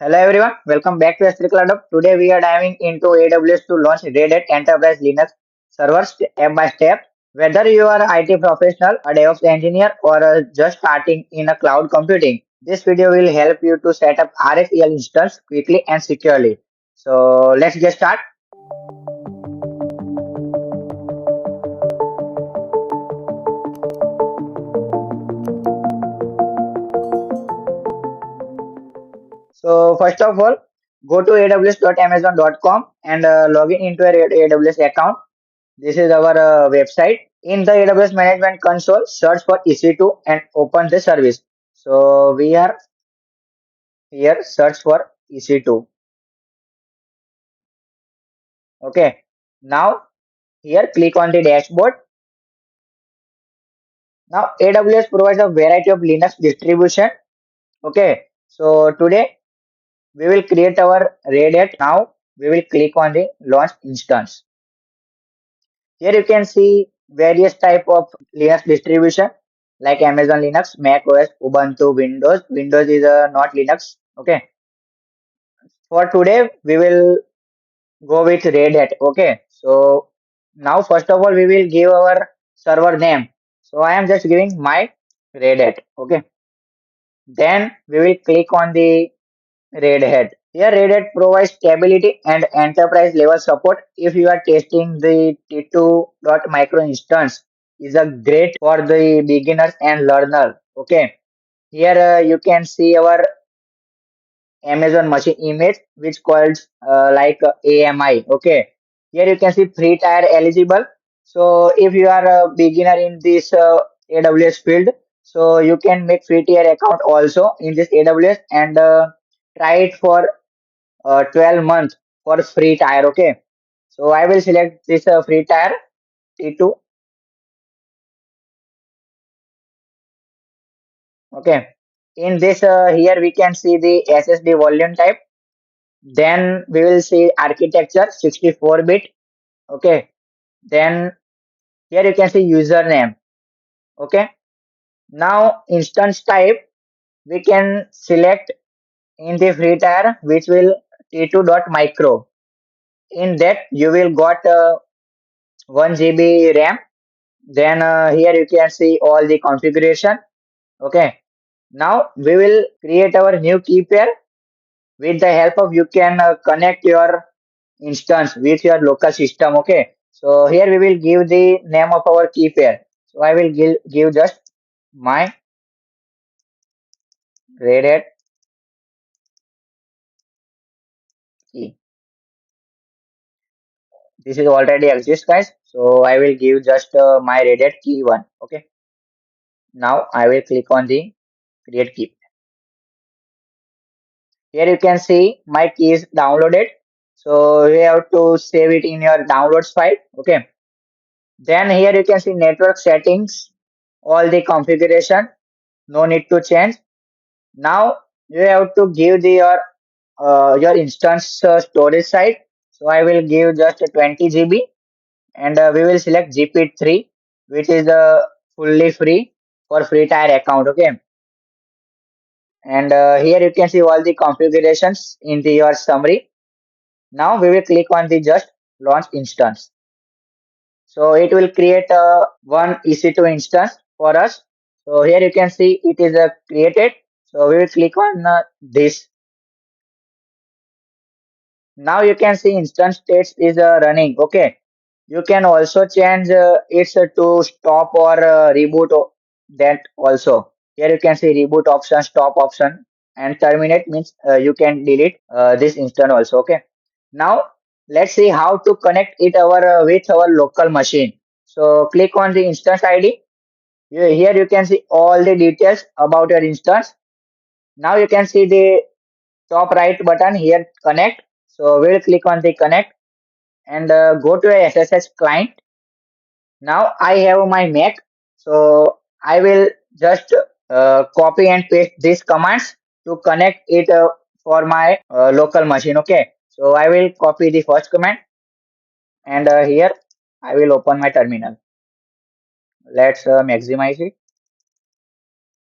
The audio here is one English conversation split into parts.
Hello everyone, welcome back to S3 Cloud Hub. Today we are diving into AWS to launch Red Hat Enterprise Linux servers step by step. Whether you are an IT professional, a DevOps engineer, or just starting in a cloud computing, this video will help you to set up RHEL instance quickly and securely. So let's get started. So first of all, go to aws.amazon.com and log in into a AWS account. This is our website. In the AWS Management Console, search for EC2 and open the service. So we are here, search for EC2. Okay. Now here, click on the dashboard. Now AWS provides a variety of Linux distribution. Okay. So today we will create our Red Hat. Now we will click on the launch instance. Here you can see various type of Linux distribution like Amazon Linux, Mac OS, Ubuntu, Windows. Windows is not Linux. Okay. For today, we will go with Red Hat. Okay. So now first of all, we will give our server name. So I am just giving my Red Hat. Okay. Then we will click on the Red Hat. Here, Red Hat provides stability and enterprise level support. If you are testing the T2.micro instance, is a great for the beginners and learner. Okay. Here you can see our Amazon machine image, which called AMI. Okay. Here you can see free tier eligible. So if you are a beginner in this AWS field, so you can make free tier account also in this AWS and try it for 12 months for free tire. Okay. So I will select this free tire T2. Okay. In this here we can see the SSD volume type. Then we will see architecture 64-bit. Okay. Then here you can see username. Okay. Now instance type we can select in the free tier which will T2.micro. In that you will got 1 GB RAM. Then here you can see all the configuration. Okay. Now we will create our new key pair. With the help of you can connect your instance with your local system. Okay. So here we will give the name of our key pair. So I will give just my Red Hat key. This is already exist guys. So I will give just my Red Hat key one. Okay. Now I will click on the create key. Here you can see my key is downloaded. So you have to save it in your downloads file. Okay. Then here you can see network settings, all the configuration. No need to change. Now you have to give your instance storage size. So I will give just a 20 GB and we will select GP3 which is fully free for free tier account. Okay. And here you can see all the configurations in your summary. Now we will click on the just launch instance. So it will create one EC2 instance for us. So here you can see it is created. So we will click on this. Now you can see instance states is running. Okay. You can also change it to stop or reboot that also. Here you can see reboot option, stop option, and terminate means you can delete this instance also. Okay. Now let's see how to connect it with our local machine. So click on the instance ID. Here you can see all the details about your instance. Now you can see the top right button here connect. So we'll click on the connect and go to a SSH client. Now I have my Mac. So I will just copy and paste these commands to connect it for my local machine. Okay. So I will copy the first command and here I will open my terminal. Let's maximize it.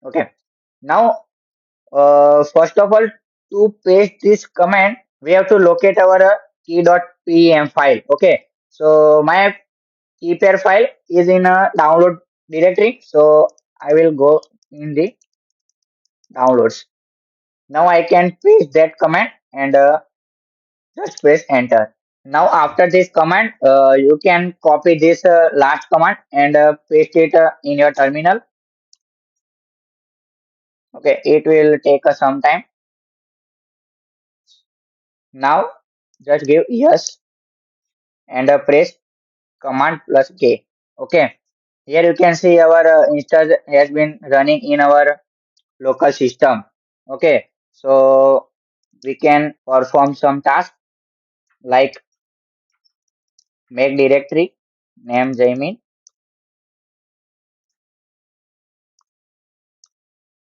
Okay. Now, first of all, to paste this command, we have to locate our key.pem file. Okay. So my key pair file is in a download directory. So I will go in the downloads. Now I can paste that command and just press enter. Now after this command, you can copy this last command and paste it in your terminal. Okay, it will take some time. Now just give yes and press command plus K. Okay, here you can see our instance has been running in our local system. Okay, so we can perform some tasks like make directory name Jamin,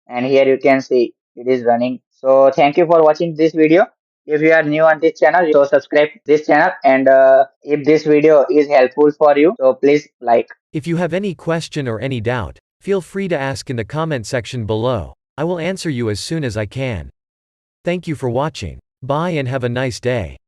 and here you can see it is running. So thank you for watching this video. If you are new on this channel, so subscribe this channel, and if this video is helpful for you, so please like. If you have any question or any doubt, feel free to ask in the comment section below. I will answer you as soon as I can. Thank you for watching. Bye and have a nice day.